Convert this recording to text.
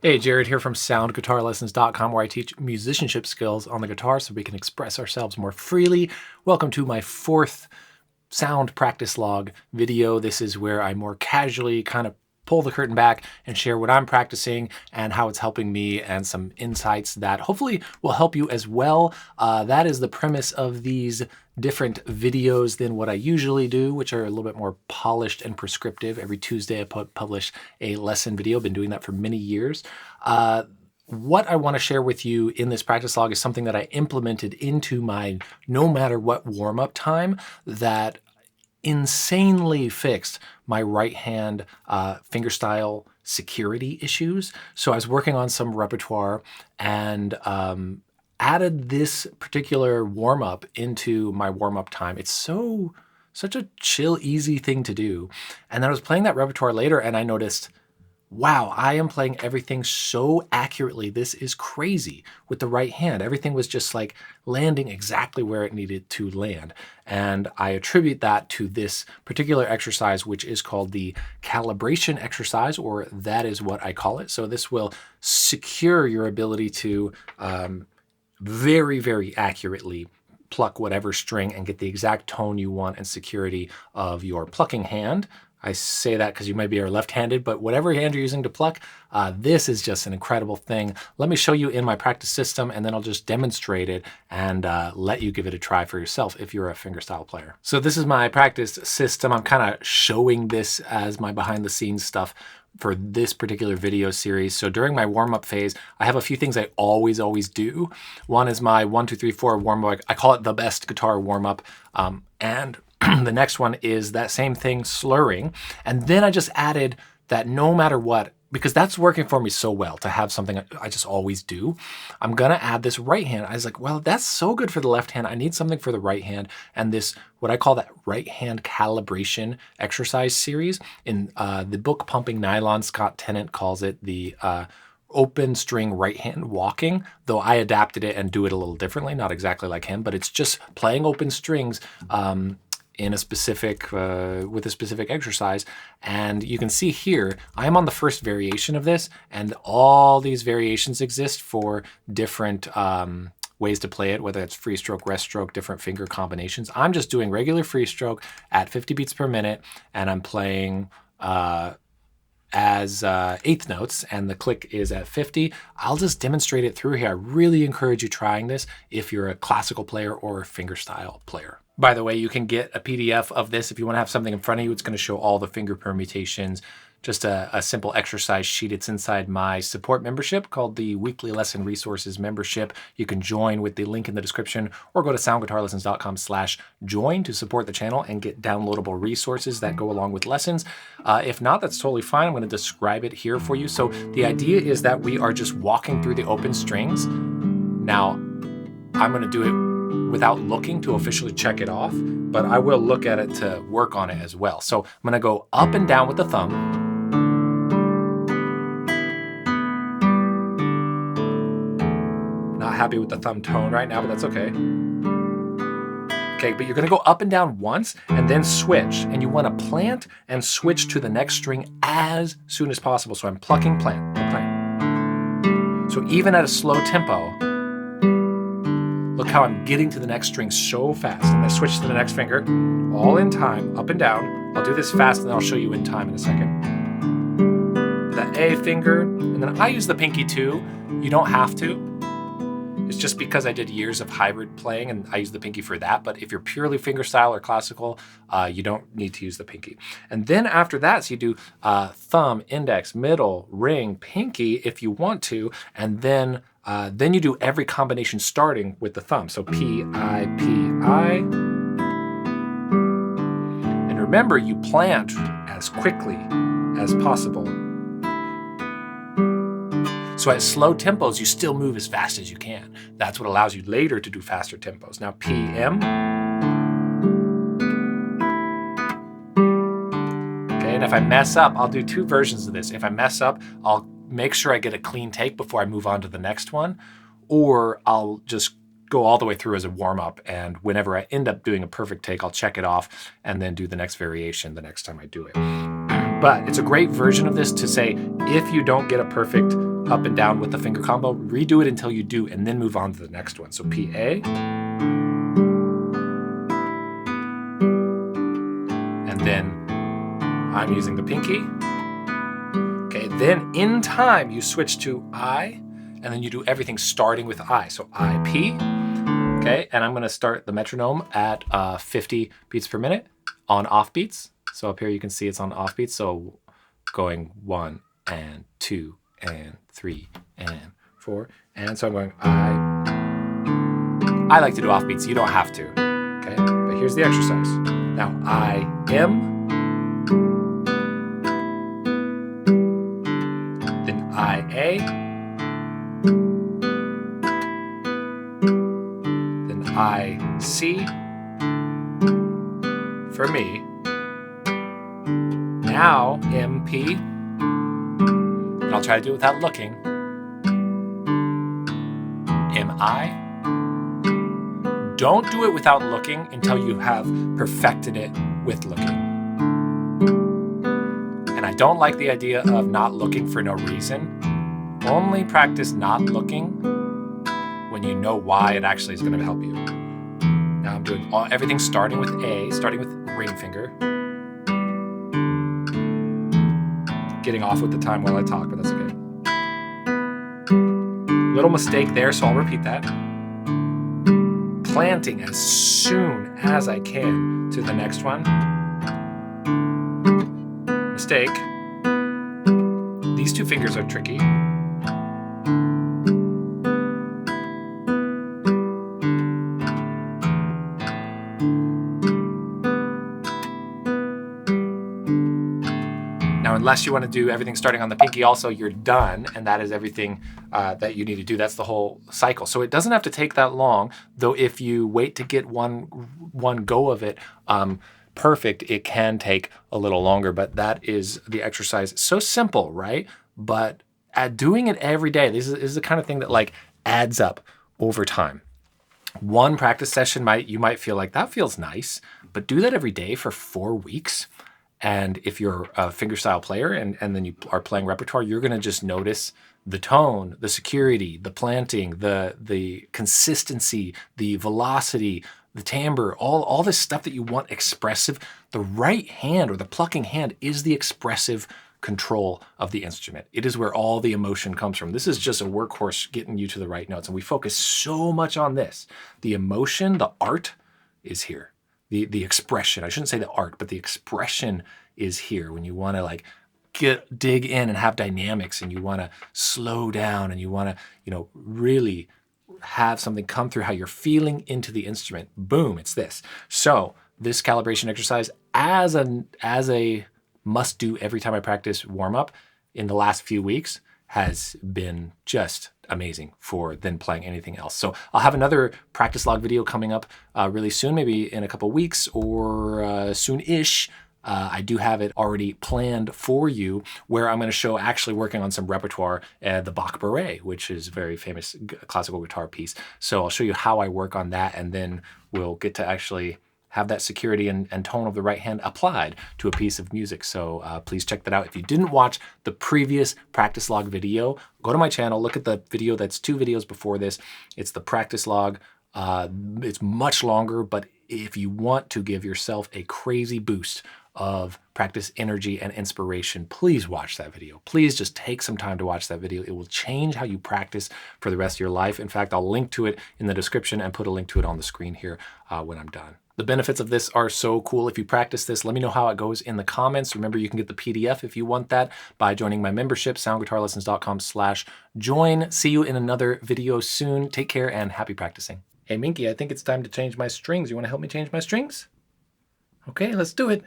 Hey, Jared here from soundguitarlessons.com, where I teach musicianship skills on the guitar so we can express ourselves more freely. Welcome to my fourth sound practice log video. This is where I more casually kind of pull the curtain back and share what I'm practicing and how it's helping me, and some insights that hopefully will help you as well. That is the premise of these different videos than what I usually do, which are a little bit more polished and prescriptive. Every Tuesday I publish a lesson video. Been doing that for many years. What I want to share with you in this practice log is something that I implemented into my no matter what warm-up time that insanely fixed my right hand fingerstyle security issues. So I was working on some repertoire and added this particular warm-up into my warm-up time. It's such a chill, easy thing to do. And then I was playing that repertoire later and I noticed, wow, I am playing everything so accurately. This is crazy with the right hand. Everything was just like landing exactly where it needed to land. And I attribute that to this particular exercise, which is called the calibration exercise, or that is what I call it. So this will secure your ability to very, very accurately pluck whatever string and get the exact tone you want and security of your plucking hand. I say that because you might be left-handed, but whatever hand you're using to pluck, this is just an incredible thing. Let me show you in my practice system, and then I'll just demonstrate it and let you give it a try for yourself if you're a fingerstyle player. So this is my practice system. I'm kind of showing this as my behind-the-scenes stuff for this particular video series. So during my warm-up phase, I have a few things I always do. One is my 1, 2, 3, 4 warm-up. I call it the best guitar warm-up. And the next one is that same thing, slurring. And then I just added that no matter what, because that's working for me so well to have something I just always do, I'm gonna add this right hand. I was like, well, that's so good for the left hand. I need something for the right hand. And this, what I call that right hand calibration exercise series. In the book Pumping Nylon, Tenant calls it the open string right hand walking, though I adapted it and do it a little differently, not exactly like him, but it's just playing open strings in a specific, with a specific exercise. And you can see here, I am on the first variation of this, and all these variations exist for different ways to play it, whether it's free stroke, rest stroke, different finger combinations. I'm just doing regular free stroke at 50 beats per minute, and I'm playing as eighth notes, and the click is at 50. I'll just demonstrate it through here. I really encourage you trying this if you're a classical player or a fingerstyle player. By the way, you can get a PDF of this if you want to have something in front of you. It's going to show all the finger permutations, just a simple exercise sheet. It's inside my support membership called the Weekly Lesson Resources membership. You can join with the link in the description, or go to soundguitarlessons.com/join to support the channel and get downloadable resources that go along with lessons. If not, that's totally fine. I'm going to describe it here for you. So the idea is that we are just walking through the open strings. Now, I'm going to do it without looking to officially check it off, but I will look at it to work on it as well. So I'm going to go up and down with the thumb. Not happy with the thumb tone right now, but that's okay. Okay, but you're going to go up and down once and then switch, and you want to plant and switch to the next string as soon as possible. So I'm plucking, plant, plant. So even at a slow tempo, look how I'm getting to the next string so fast. I'm gonna switch to the next finger, all in time, up and down. I'll do this fast and then I'll show you in time in a second. The A finger, and then I use the pinky too. You don't have to. It's just because I did years of hybrid playing and I use the pinky for that. But if you're purely fingerstyle or classical, you don't need to use the pinky. And then after that, so you do thumb, index, middle, ring, pinky if you want to, and then you do every combination starting with the thumb. So P, I, P, I. And remember, you plant as quickly as possible. So at slow tempos, you still move as fast as you can. That's what allows you later to do faster tempos. Now P, M. Okay, and if I mess up, I'll do two versions of this. If I mess up, I'll make sure I get a clean take before I move on to the next one, or I'll just go all the way through as a warm-up, and whenever I end up doing a perfect take, I'll check it off and then do the next variation the next time I do it. But it's a great version of this to say, if you don't get a perfect up and down with the finger combo. Redo it until you do, and then move on to the next one. So PA. And then I'm using the pinky. Okay, then in time, you switch to I, and then you do everything starting with I. So I, P. Okay, and I'm gonna start the metronome at 50 beats per minute on off beats. So up here you can see it's on off beats. So going 1 and 2 and 3 and 4. And so I'm going I like to do off beats, you don't have to. Okay, but here's the exercise. Now I am, then I A, then I C for me. Now MP, and I'll try to do it without looking. MI. Don't do it without looking until you have perfected it with looking. And I don't like the idea of not looking for no reason. Only practice not looking when you know why it actually is going to help you. Now I'm doing everything starting with A, starting with ring finger. Getting off with the time while I talk, but that's okay. Little mistake there, so I'll repeat that. Planting as soon as I can to the next one. Mistake. These two fingers are tricky. Now, unless you want to do everything starting on the pinky also, you're done, and that is everything that you need to do. That's the whole cycle. So it doesn't have to take that long, though if you wait to get one go of it perfect, it can take a little longer, but that is the exercise. So simple, right? But doing it every day, this is the kind of thing that like adds up over time. One practice session you might feel like that feels nice, but do that every day for 4 weeks. And if you're a fingerstyle player and then you are playing repertoire, you're going to just notice the tone, the security, the planting, the consistency, the velocity, the timbre, all this stuff that you want expressive. The right hand or the plucking hand is the expressive control of the instrument. It is where all the emotion comes from. This is just a workhorse getting you to the right notes. And we focus so much on this. The emotion, the art is here. The expression, I shouldn't say the art, but the expression is here when you want to like dig in and have dynamics, and you want to slow down, and you want to, really have something come through how you're feeling into the instrument. Boom, it's this. So this calibration exercise as a must do every time I practice warm up in the last few weeks has been just amazing for then playing anything else. So I'll have another practice log video coming up really soon, maybe in a couple weeks or soon-ish. I do have it already planned for you, where I'm going to show actually working on some repertoire, the Bach Beret, which is a very famous classical guitar piece. So I'll show you how I work on that, and then we'll get to actually have that security and tone of the right hand applied to a piece of music. So please check that out. If you didn't watch the previous practice log video, go to my channel, look at the video that's 2 videos before this. It's the practice log. It's much longer, but if you want to give yourself a crazy boost of practice energy and inspiration, please watch that video. Please just take some time to watch that video. It will change how you practice for the rest of your life. In fact, I'll link to it in the description and put a link to it on the screen here when I'm done. The benefits of this are so cool. If you practice this, let me know how it goes in the comments. Remember, you can get the PDF if you want that by joining my membership, soundguitarlessons.com/join. See you in another video soon. Take care and happy practicing. Hey, Minky, I think it's time to change my strings. You want to help me change my strings? Okay, let's do it.